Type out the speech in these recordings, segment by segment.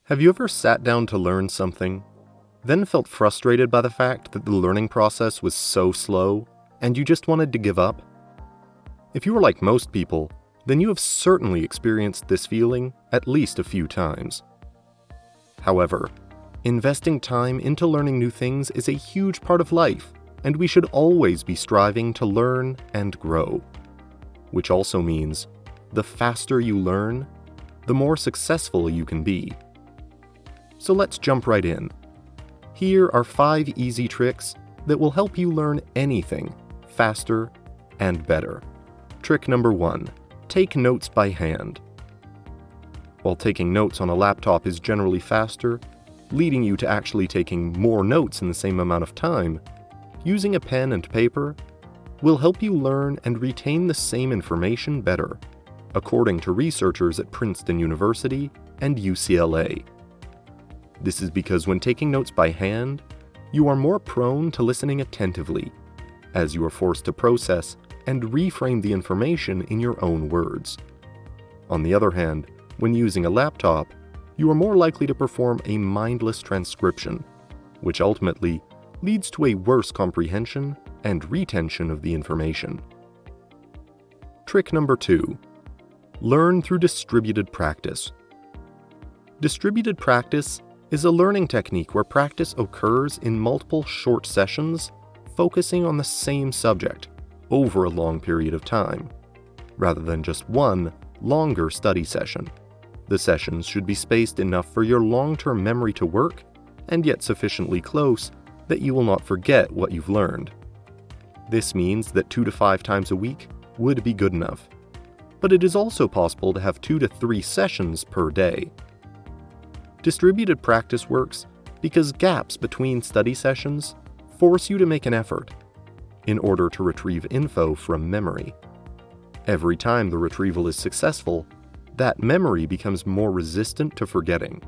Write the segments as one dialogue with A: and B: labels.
A: Have you ever sat down to learn something, then felt frustrated by the fact that the learning process was so slow, and you just wanted to give up? If you are like most people, then you have certainly experienced this feeling at least a few times. However, investing time into learning new things is a huge part of life, and we should always be striving to learn and grow. Which also means, the faster you learn, the more successful you can be. So let's jump right in. Here are 5 easy tricks that will help you learn anything faster and better. Trick number 1. Take notes by hand. While taking notes on a laptop is generally faster, leading you to actually taking more notes in the same amount of time, using a pen and paper will help you learn and retain the same information better, according to researchers at Princeton University and UCLA. This is because when taking notes by hand, you are more prone to listening attentively, as you are forced to process and reframe the information in your own words. On the other hand, when using a laptop, you are more likely to perform a mindless transcription, which ultimately leads to a worse comprehension and retention of the information. Trick number 2. Learn through distributed practice. Distributed practice is a learning technique where practice occurs in multiple short sessions, focusing on the same subject over a long period of time, rather than just one longer study session. The sessions should be spaced enough for your long-term memory to work, and yet sufficiently close that you will not forget what you've learned. This means that 2 to 5 times a week would be good enough, but it is also possible to have 2 to 3 sessions per day. Distributed practice works because gaps between study sessions force you to make an effort in order to retrieve info from memory. Every time the retrieval is successful, that memory becomes more resistant to forgetting.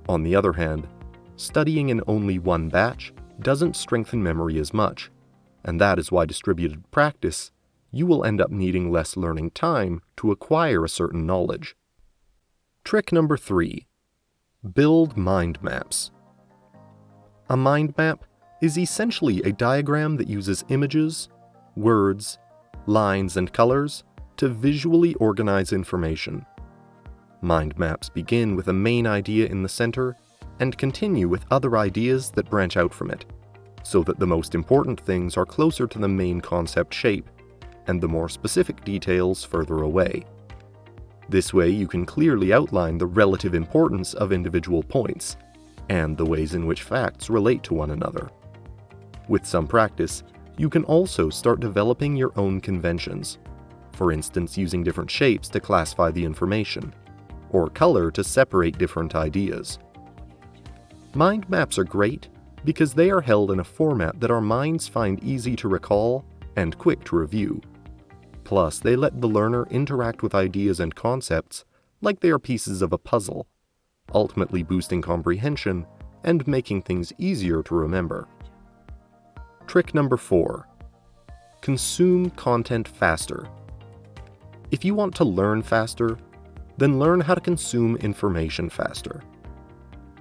A: On the other hand, studying in only one batch doesn't strengthen memory as much, and that is why distributed practice, you will end up needing less learning time to acquire a certain knowledge. Trick number 3. Build mind maps. A mind map is essentially a diagram that uses images, words, lines, and colors to visually organize information. Mind maps begin with a main idea in the center and continue with other ideas that branch out from it, so that the most important things are closer to the main concept shape, and the more specific details further away. This way you can clearly outline the relative importance of individual points, and the ways in which facts relate to one another. With some practice, you can also start developing your own conventions, for instance using different shapes to classify the information, or color to separate different ideas. Mind maps are great because they are held in a format that our minds find easy to recall and quick to review. Plus, they let the learner interact with ideas and concepts like they are pieces of a puzzle, ultimately boosting comprehension and making things easier to remember. Trick number 4. Consume content faster. If you want to learn faster, then learn how to consume information faster.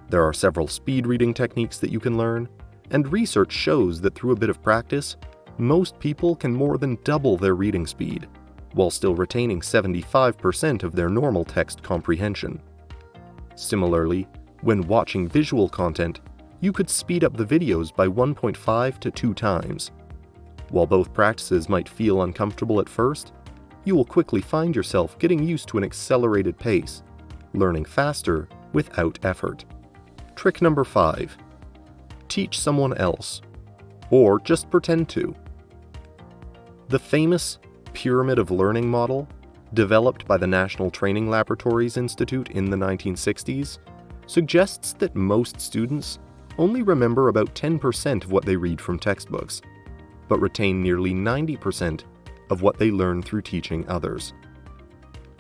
A: There are several speed reading techniques that you can learn, and research shows that through a bit of practice, most people can more than double their reading speed, while still retaining 75% of their normal text comprehension. Similarly, when watching visual content, you could speed up the videos by 1.5 to 2 times. While both practices might feel uncomfortable at first, you will quickly find yourself getting used to an accelerated pace, learning faster without effort. Trick number 5. Teach someone else, or just pretend to. The famous Pyramid of Learning model, developed by the National Training Laboratories Institute in the 1960s, suggests that most students only remember about 10% of what they read from textbooks, but retain nearly 90% of what they learn through teaching others.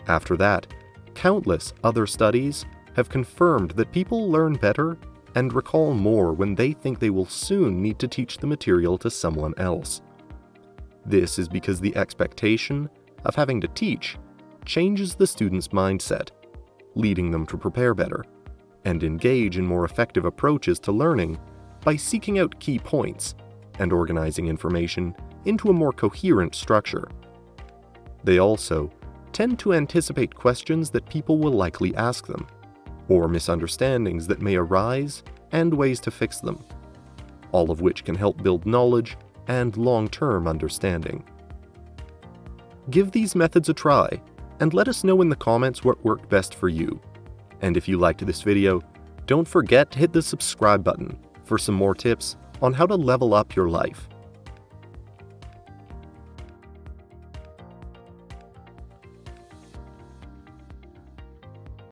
A: After that, countless other studies have confirmed that people learn better and recall more when they think they will soon need to teach the material to someone else. This is because the expectation of having to teach changes the student's mindset, leading them to prepare better, and engage in more effective approaches to learning by seeking out key points and organizing information into a more coherent structure. They also tend to anticipate questions that people will likely ask them, or misunderstandings that may arise and ways to fix them, all of which can help build knowledge and long-term understanding. Give these methods a try, and let us know in the comments what worked best for you. And if you liked this video, don't forget to hit the subscribe button for some more tips on how to level up your life.